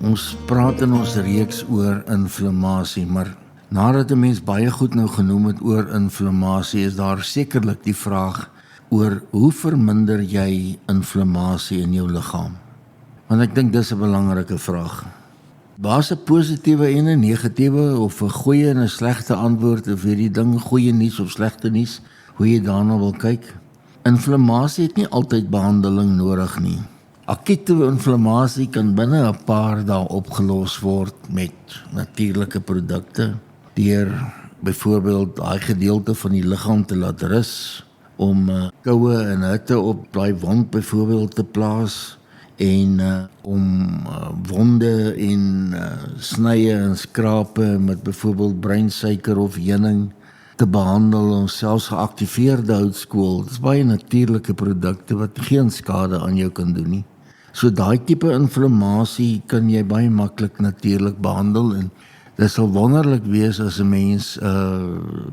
Ons praat in ons reeks oor inflammasie, maar nadat 'n mens baie goed nou genoem het oor inflammasie, is daar sekerlik die vraag oor hoe verminder jy inflammasie in jou liggaam? Want ek dink dis 'n belangrike vraag. Daar's 'n positiewe en 'n negatiewe of 'n goeie en 'n slegte antwoord of hierdie ding goeie nuus of slegte nuus, hoe jy daarna wil kyk. Inflammasie het nie altyd behandeling nodig nie. Akute inflammasie kan binne 'n paar dae opgelos word met natuurlike produkte deur byvoorbeeld daai gedeelte van die liggaam te laat rus om koue en hitte op daai wond byvoorbeeld te plaas en om wonde en snye en skrape met byvoorbeeld breinsuiker of heuning te behandel, ons selfs geaktiveerde houtskool. Dit is baie natuurlike produkte wat geen skade aan jou kan doen nie. So daai tipe inflammasie kan jy baie maklik natuurlik behandel en dit sal wonderlik wees as 'n mens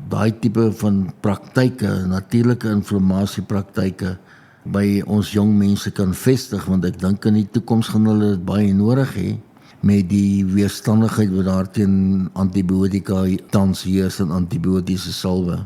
daai tipe van praktyke, natuurlike inflammasiepraktyke by ons jong mense kan vestig, want ek dink in die toekoms gaan hulle dit baie nodig hê met die weerstandigheid wat daar teen antibiotika tans heers en antibiotiese salwe.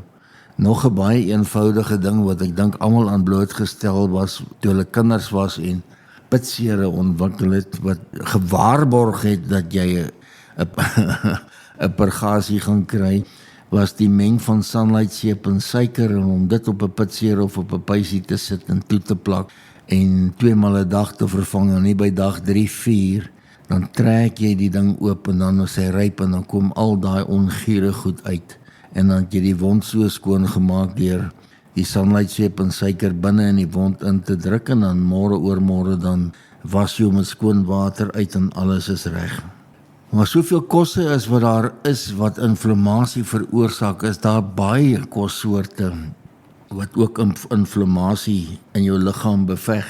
Nog 'n baie eenvoudige ding wat ek dink almal aan blootgestel was toe hulle kinders was en pitsere ontwikkel het wat gewaarborg het dat jy 'n purgasie gaan kry, was die meng van sunlightseep en suiker en om dit op 'n pitseer of op 'n pysie te sit en toe te plak en 2 maal 'n dag te vervang en nie by dag 3, 4, dan trek jy die ding oop en dan as hy ryp en dan kom al daai ongure goed uit en dan het jy die wond so skoon gemaak deur die sunlightseep en suiker binne in die wond in te druk en dan môre oormôre dan was jy met skoon water uit en alles is reg. Maar soveel kosse is wat daar is wat inflammasie veroorsaak, is daar baie kossoorte wat ook inflammasie in jou liggaam beveg.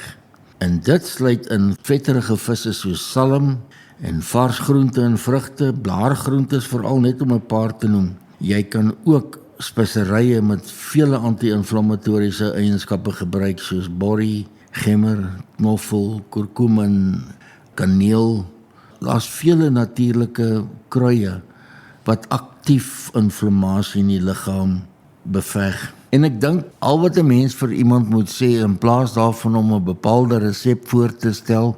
En dit sluit in vetterige visse soos salm en vars groente en vrugte, blaargroentes veral net om 'n paar te noem. Jy kan ook speserye met vele anti-inflammatoriese eienskappe gebruik soos borrie, gemmer, knoffel, kurkumin, kaneel. Daar's vele natuurlike kruie wat aktief inflammasie in die liggaam beveg. En ek dink al wat 'n mens vir iemand moet sê in plaas daarvan om 'n bepaalde resep voor te stel,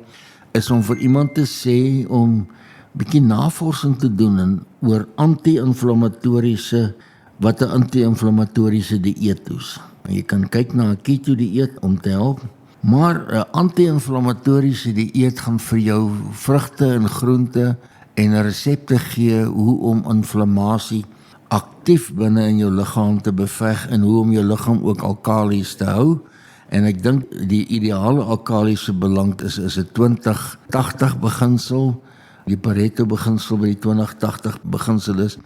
is om vir iemand te sê om bietjie navorsing te doen oor anti-inflammatoriese wat 'n anti-inflammatoriese dieet is. Jy kan kyk na 'n keto dieet om te help, maar 'n anti-inflammatoriese dieet gaan vir jou vrugte en groente en resepte gee hoe om inflammasie aktief binne in jou liggaam te beveg en hoe om jou liggaam ook alkalies te hou. En ek dink die ideale alkaliese belang is 'n 20-80 beginsel. Die Pareto beginsel by die 20-80 beginsel is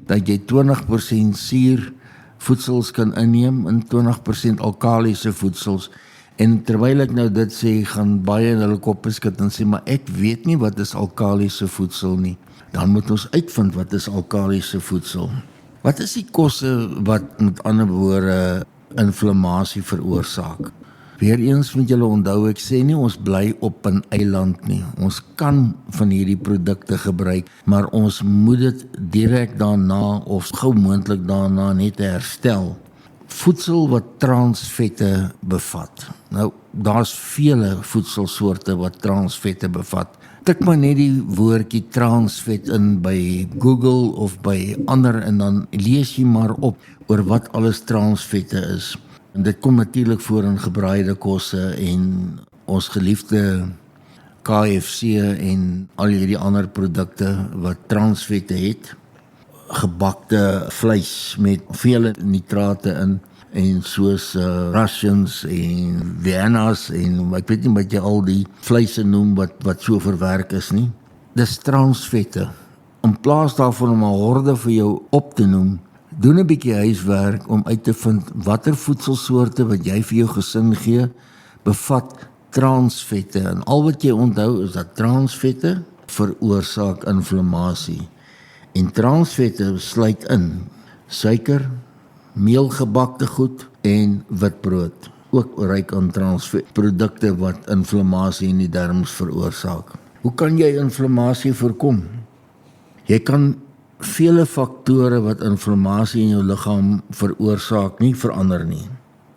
dat jy 20% suur voedsels kan inneem en 20% alkaliese voedsels. En terwyl ek nou dit sê, gaan baie in hulle koppe skud en sê, maar ek weet nie wat is alkaliese voedsel nie. Dan moet ons uitvind wat is alkaliese voedsel. Wat is die kosse wat met ander woorde inflammasie veroorsaak? Weereens moet julle onthou, ek sê nie ons bly op 'n eiland nie. Ons kan van hierdie produkte gebruik, maar ons moet dit direk daarna of gou moontlik daarna net herstel. Voedsel wat transvette bevat. Nou, daar's vele voedselsoorte wat transvette bevat. Tik maar net die woordjie transvet in by Google of by ander en dan lees jy maar op oor wat alles transvette is. En dit kom natuurlik voor in gebraaide kosse en ons geliefde KFC en al hierdie ander produkte wat transvette het. Gebakte vleis met vele nitrate in en soos Russians en Viennas en ek weet nie wat jy al die vleise noem wat so verwerk is nie. Dis transvette. In plaas daarvan om 'n horde vir jou op te noem, doen 'n bietjie huiswerk om uit te vind watter voedselsoorte wat jy vir jou gesin gee, bevat transvette. En al wat jy onthou is dat transvette veroorsaak inflammasie. En transvette sluit in suiker, meelgebakte goed en witbrood. Ook ryk aan transvetprodukte wat inflammasie in die darmes veroorsaak. Hoe kan jy inflammasie voorkom? Jy kan vele faktore wat inflammasie in jou liggaam veroorsaak nie verander nie.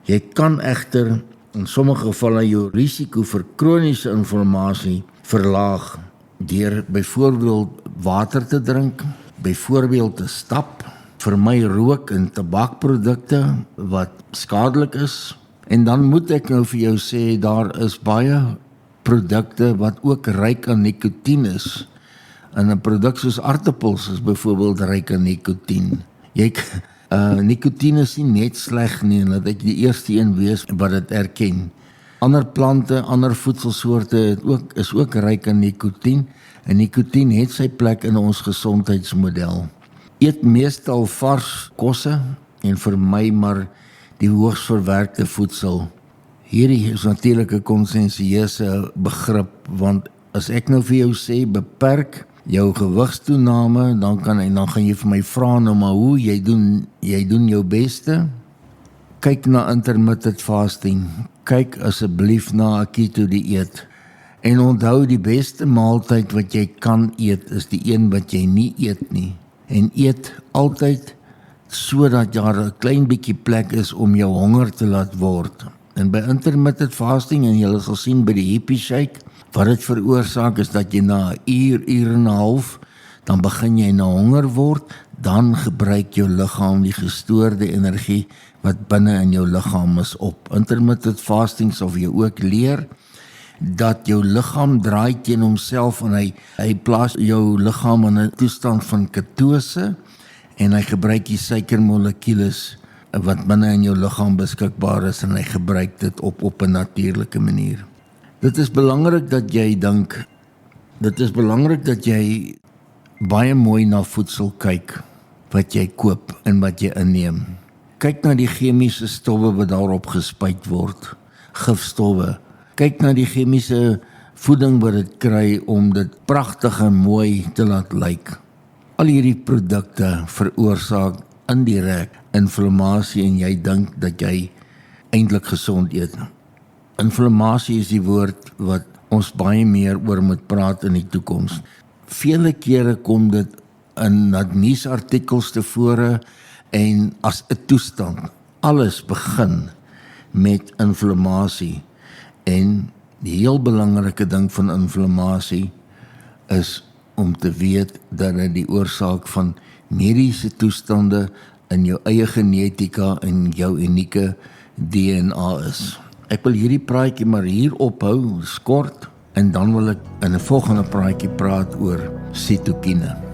Jy kan egter in sommige gevalle jou risiko vir kroniese inflammasie verlaag deur byvoorbeeld water te drink, byvoorbeeld te stap, vermy rook en tabakprodukte wat skadelik is. En dan moet ek nou vir jou sê, daar is baie produkte wat ook ryk aan nikotien is. En 'n produk soos aartappels is byvoorbeeld ryk aan nikotien. Nikotien is nie net sleg nie, en dat ek die eerste een wees wat dit erken. Ander plante, ander voedselsoorte is ook ryk aan nikotien, en nikotien het sy plek in ons gesondheidsmodel. Eet meestal vars kosse en vermy maar die hoogs verwerkte voedsel. Hierdie is natuurlik 'n konsensuele begrip, want as ek nou vir jou sê beperk jou gewigstoename, dan gaan jy vir my vra nou maar hoe jy doen jou beste. Kyk na intermittent fasting. Kyk asseblief na 'n keto dieet. En onthou, die beste maaltyd wat jy kan eet is die een wat jy nie eet nie. En eet altyd sodat daar 'n klein bietjie plek is om jou honger te laat word. En by intermittent fasting, en jy sal sien by die hippie shake, wat dit veroorsaak is dat jy na 'n uur en 'n half, dan begin jy na honger word, dan gebruik jou liggaam die gestoorde energie wat binne in jou liggaam is op. Intermittent fasting sal vir jou ook leer dat jou liggaam draai teen homself en hy plaas jou liggaam in 'n toestand van ketose en hy gebruik die suikermolekules wat binne in jou liggaam beskikbaar is en hy gebruik dit op 'n natuurlike manier. Dit is belangrik dat jy dink, dit is belangrik dat jy baie mooi na voedsel kyk wat jy koop en wat jy inneem. Kyk na die chemiese stowwe wat daarop gespuit word, gifstowwe. Kyk na die chemiese voeding wat dit kry om dit pragtig en mooi te laat lyk. Al hierdie produkte veroorsaak indirek inflammasie en jy dink dat jy eintlik gesond eet. Inflammasie is die woord wat ons baie meer oor moet praat in die toekoms. Vele kere kom dit in nuusartikels tevore en as 'n toestand. Alles begin met inflammasie. En die heel belangrike ding van inflammasie is om te weet dat dit die oorsaak van mediese toestande in jou eie genetika en jou unieke DNA is. Ek wil hierdie praatjie maar hier ophou, kort, en dan wil ek in 'n volgende praatjie praat oor sitokine.